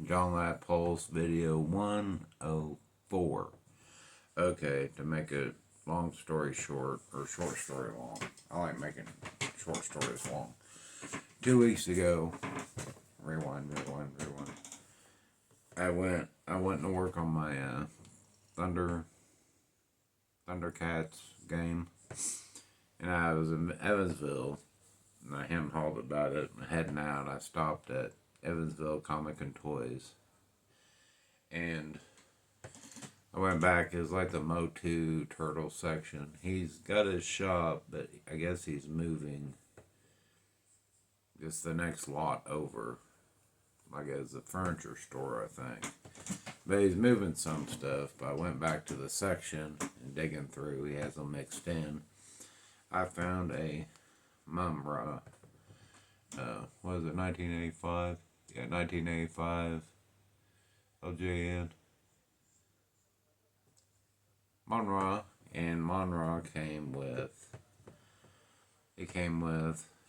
John Lap Pulse video 104. Okay, to make a long story short, or short story long. I like making short stories long. 2 weeks ago, rewind. I went to work on my thundercats game, and I was in Evansville, and I hem-hauled about it, and heading out, I stopped at Evansville Comic and Toys, and I went back. It was like the Motu Turtle section. He's got his shop, but I guess he's moving just the next lot over, like it's a furniture store, I think. But he's moving some stuff. But I went back to the section and digging through. He has them mixed in. I found a mumm-ra. What is it, 1985? Yeah, 1985 LJN. mumm-ra. And mumm-ra came with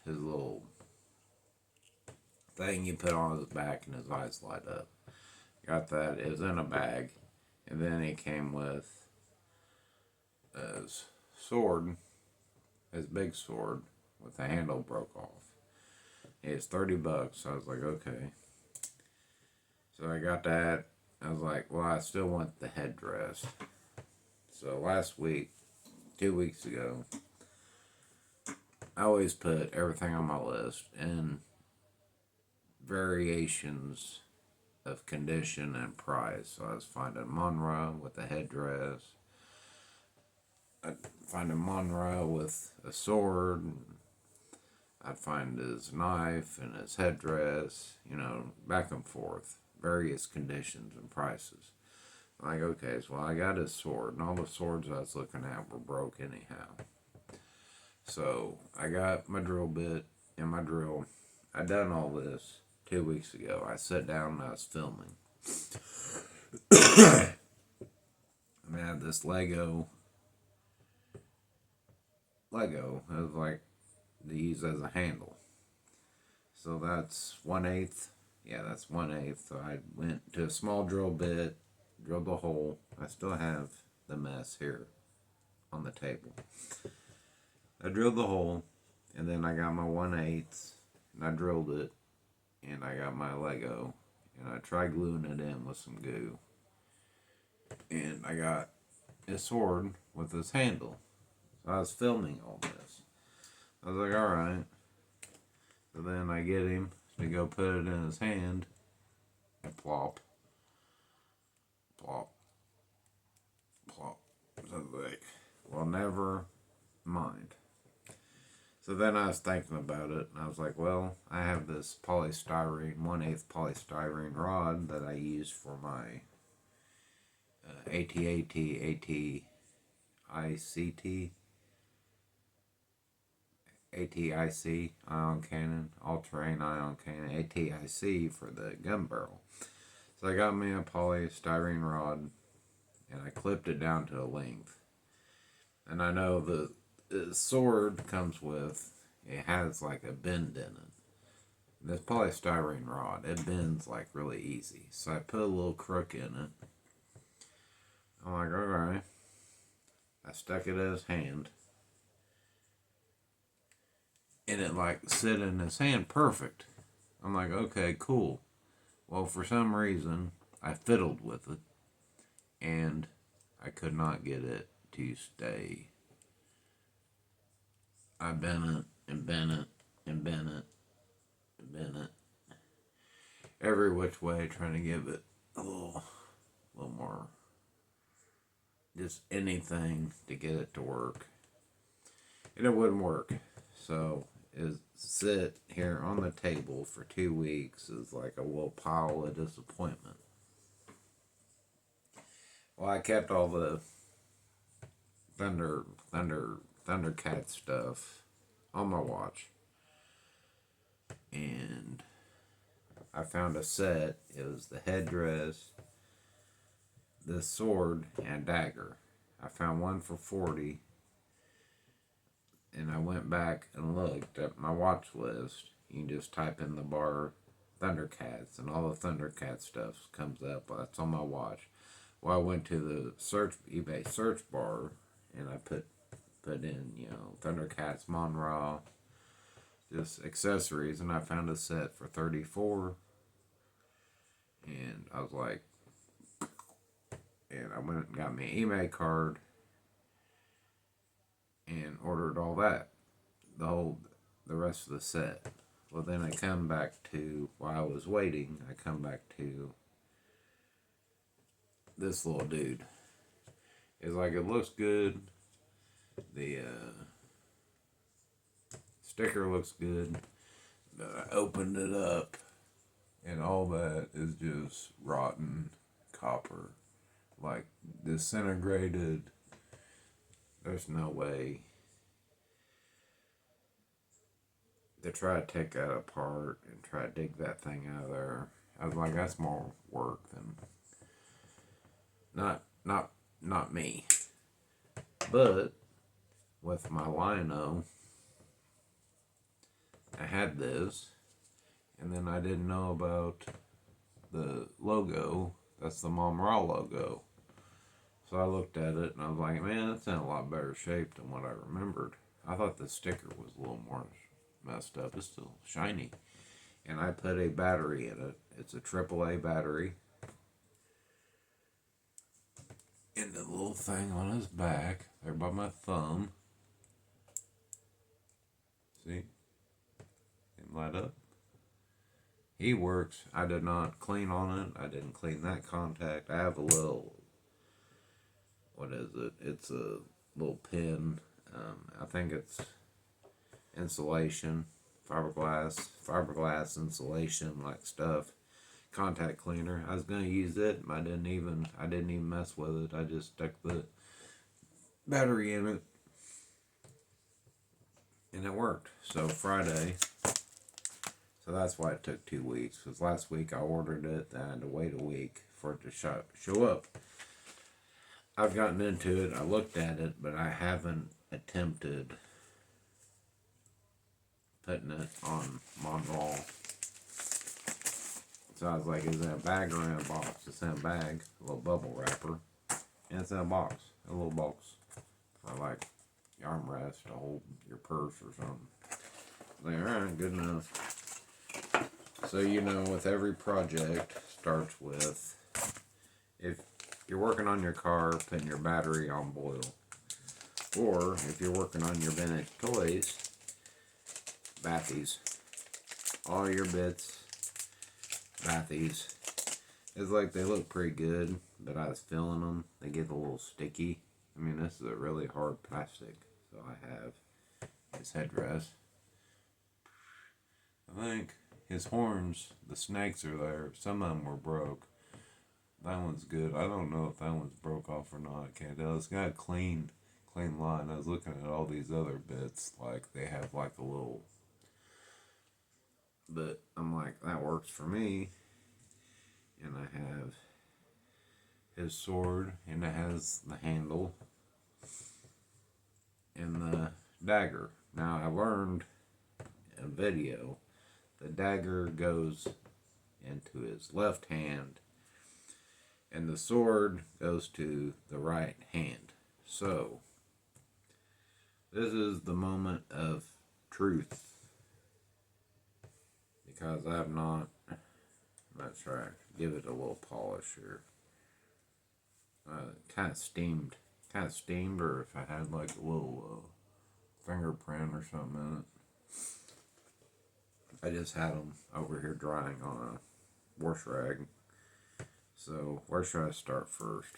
his little thing you put on his back and his eyes light up. Got that. It was in a bag. And then he came with his sword, his big sword, with the handle broke off. It's $30. I was like, okay. So I got that. I was like, well, I still want the headdress. So last week, 2 weeks ago, I always put everything on my list in variations of condition and price. So I was finding mumm-ra with a headdress. I'd find a mumm-ra with a sword. I'd find his knife and his headdress, back and forth. Various conditions and prices. Like, okay, so I got his sword, and all the swords I was looking at were broke anyhow. So I got my drill bit and my drill. I done all this 2 weeks ago. I sat down and I was filming. And I had this Lego. It was like to use as a handle. So that's 1/8. Yeah, that's 1/8. So I went to a small drill bit, drilled the hole. I still have the mess here on the table. I drilled the hole, and then I got my 1/8, and I drilled it, and I got my Lego, and I tried gluing it in with some goo. And I got his sword with his handle. So I was filming all this. I was like, alright. So then I get him to go put it in his hand, and plop. So I was like, well, never mind. So then I was thinking about it, and I was like, well, I have this polystyrene, 1/8 polystyrene rod that I use for my ATIC, ion cannon, all-terrain ion cannon, ATIC for the gun barrel. So I got me a polystyrene rod, and I clipped it down to a length. And I know the sword comes with, it has like a bend in it. This polystyrene rod, it bends like really easy. So I put a little crook in it. I'm like, alright. I stuck it in his hand. And it like sit in his hand perfect. I'm like, okay, cool. Well, for some reason, I fiddled with it. And I could not get it to stay. I bent it and bent it and bent it and bent it. Every which way, trying to give it a little more. Just anything to get it to work. And it wouldn't work. So it sit here on the table for 2 weeks is like a little pile of disappointment. Well, I kept all the Thundercat stuff on my watch. And I found a set. It was the headdress, the sword, and dagger. I found one for $40. And I went back and looked at my watch list. You can just type in the bar thundercats, and all the thundercat stuff comes up. That's on my watch. Well, I went to the eBay search bar, and I put in, thundercats, mumm-ra, just accessories, and I found a set for 34. And I was like, and I went and got me an eBay card and ordered all that, the rest of the set. Well, then I come back to, while I was waiting, I come back to this little dude. It's like, it looks good. The sticker looks good. But I opened it up, and all that is just rotten copper. Like, disintegrated. There's no way to try to take that apart and try to dig that thing out of there. I was like, that's more work than not me. But with my lino, I had this, and then I didn't know about the logo. That's the mumm-ra logo. So I looked at it and I was like, man, that's in a lot better shape than what I remembered. I thought the sticker was a little more messed up. It's still shiny. And I put a battery in it. It's a AAA battery. And the little thing on his back, there by my thumb. See? It light up. He works. I did not clean on it. I didn't clean that contact. I have a little, what is it? It's a little pin. I think it's insulation, fiberglass insulation like stuff. Contact cleaner. I was gonna use it. I didn't even mess with it. I just stuck the battery in it, and it worked. So Friday. So that's why it took 2 weeks. Because last week I ordered it, and I had to wait a week for it to show up. I've gotten into it. I looked at it, but I haven't attempted putting it on mumm-ra. So I was like, is it a bag or in a box? It's in a bag, a little bubble wrapper. And it's in a box, a little box. For like your armrest to hold your purse or something. Like, alright, good enough. So, with every project, starts with, if you're working on your car, putting your battery on boil. Or, if you're working on your vintage toys, bathies. All your bits, bathies. It's like they look pretty good, but I was feeling them. They get a little sticky. I mean, this is a really hard plastic. So I have his headdress. I think his horns, the snakes are there. Some of them were broke. That one's good. I don't know if that one's broke off or not. I can't tell. It's got a clean line. I was looking at all these other bits. Like, they have like a little... But I'm like, that works for me. And I have his sword, and it has the handle and the dagger. Now, I learned in a video, the dagger goes into his left hand, and the sword goes to the right hand. So, this is the moment of truth. Because I'm not sure. Give it a little polish here. Kind of steamed, or if I had like a little fingerprint or something in it. I just had them over here drying on a wash rag. So where should I start first?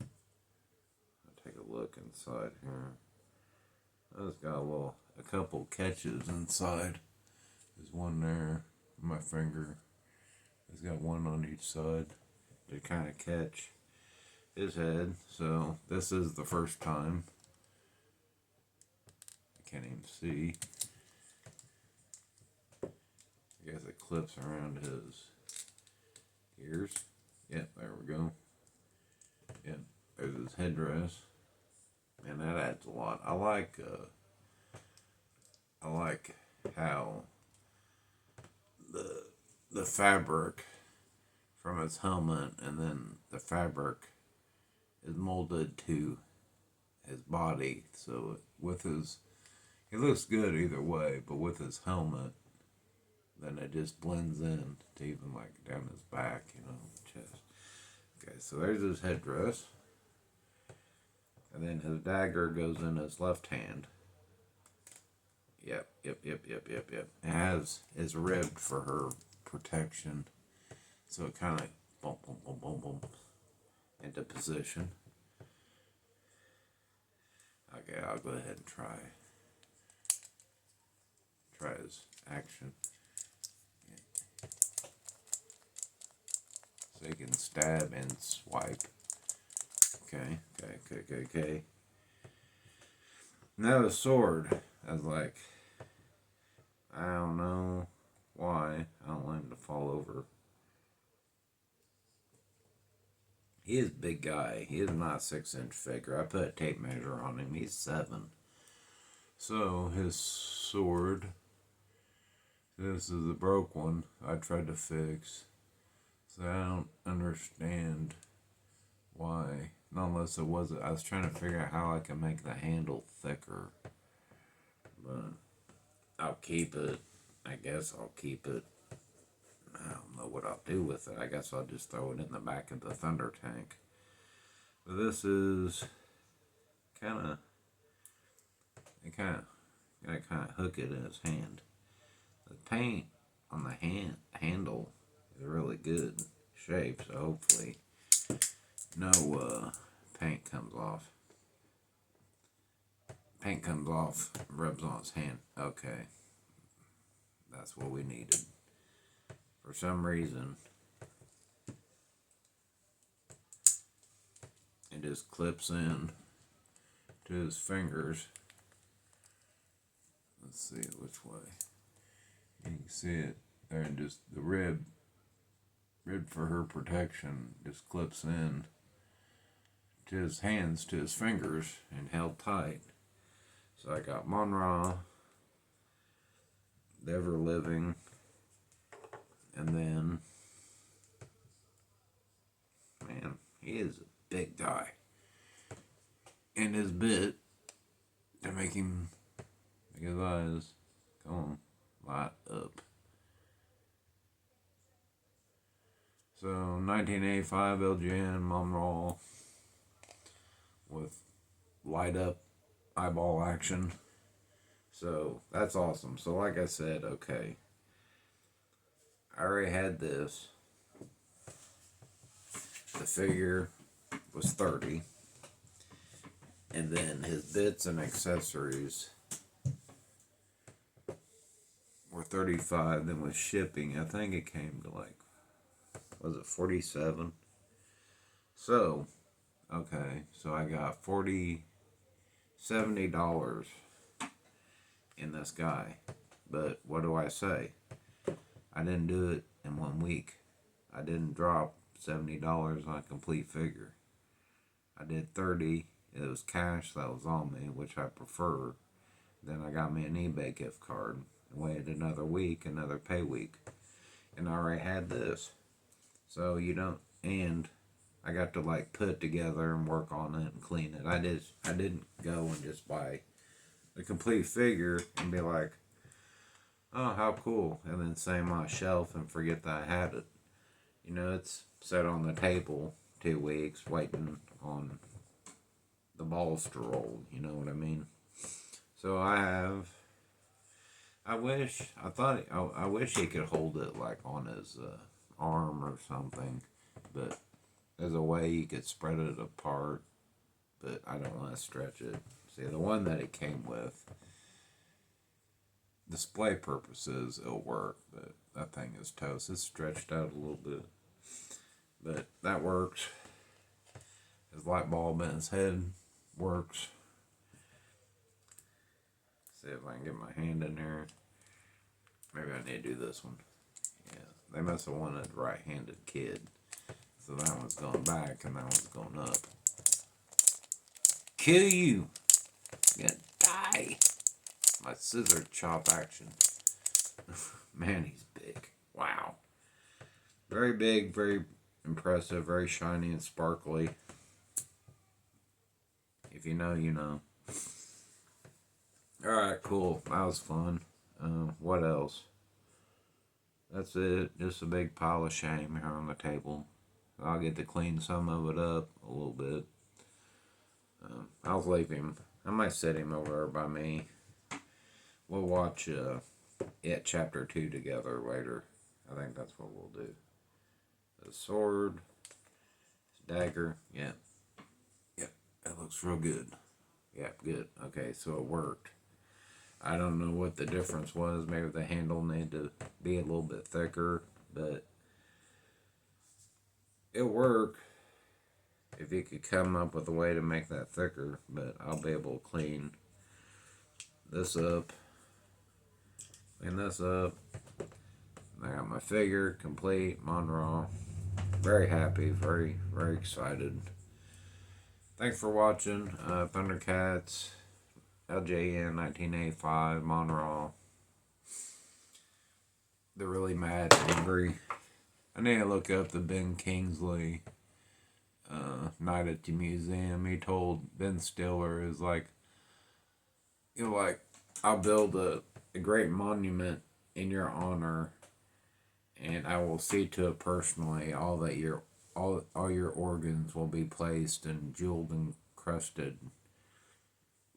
I'll take a look inside here. It's got a couple catches inside. There's one there, my finger. It's got one on each side to kind of catch his head. So this is the first time. I can't even see. I guess it clips around his ears. Yep, there we go. Yep, there's his headdress. And that adds a lot. I like how the the fabric from his helmet, and then the fabric is molded to his body. So with his, he looks good either way, but with his helmet, then it just blends in to even like down his back, chest. Okay, so there's his headdress. And then his dagger goes in his left hand. Yep. It is ribbed for her protection. So it kind of boom, boom, boom, boom, boom into position. Okay, I'll go ahead and try his action. Yeah. So he can stab and swipe. Okay. Now the sword. I was like, I don't know why. I don't want him to fall over. He is a big guy. He is not a 6-inch figure. I put a tape measure on him. He's 7. So his sword. This is a broke one I tried to fix. So I don't understand why. Not unless it was. I was trying to figure out how I can make the handle thicker. But I'll keep it. I guess I'll keep it. I don't know what I'll do with it. I guess I'll just throw it in the back of the thunder tank. But this is kind of hook it in his hand. The paint on the handle is really good shape, so hopefully no paint comes off. Paint comes off, rubs on his hand. Okay, that's what we needed. For some reason, it just clips in to his fingers. Let's see which way. You can see it there, and just the rib for her protection just clips in to his hands, to his fingers, and held tight. So I got mumm-ra, the ever living, and then, man, he is a big guy. And his bit to make his eyes come light up. So 1985 LJN mumm-ra with light up eyeball action. So that's awesome. So like I said, okay, I already had this. The figure was $30, and then his bits and accessories were $35. Then with shipping, I think it came to like, was it $47? So, okay, so I got $70 in this guy. But what do I say? I didn't do it in 1 week. I didn't drop $70 on a complete figure. I did 30. It was cash that was on me, which I prefer. Then I got me an eBay gift card. Waited another week, another pay week, and I already had this. So and I got to like put it together and work on it and clean it. I didn't go and just buy the complete figure and be like, oh, how cool, and then say on my shelf and forget that I had it. It's set on the table 2 weeks waiting on the balls to roll, you know what I mean? So I wish he could hold it like on his arm or something, but there's a way you could spread it apart, but I don't want to stretch it. See, the one that it came with, display purposes, it'll work, but that thing is toast. It's stretched out a little bit, but that works. His light bulb in his head works. See if I can get my hand in here. Maybe I need to do this one. Yeah, they must have wanted a right-handed kid. So that one's going back and that one's going up. Kill you! You're gonna die! My scissor chop action. Man, he's big. Wow. Very big, very impressive, very shiny and sparkly. If you know, you know. Alright, cool. That was fun. What else? That's it. Just a big pile of shame here on the table. I'll get to clean some of it up a little bit. I'll leave him. I might set him over there by me. We'll watch It Chapter 2 together later. I think that's what we'll do. The sword, dagger. Yeah. Yep. That looks real good. Yep, good. Okay, so it worked. I don't know what the difference was. Maybe the handle needed to be a little bit thicker, but it worked. If you could come up with a way to make that thicker, but I'll be able to clean this up. Clean this up. I got my figure complete, mumm-ra. Very happy, very, very excited. Thanks for watching. Thundercats, LJN 1985, mumm-ra. They're really mad, angry. I need to look up the Ben Kingsley night at the museum. He told Ben Stiller is like, I'll build a great monument in your honor, and I will see to it personally all your organs will be placed in jeweled and crusted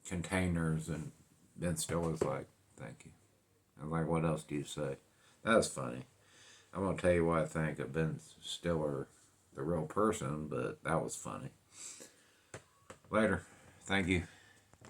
containers. And Ben Stiller's like, thank you. I was like, what else do you say? That was funny. I won't tell you what I think of Ben Stiller, the real person, but that was funny. Later. Thank you.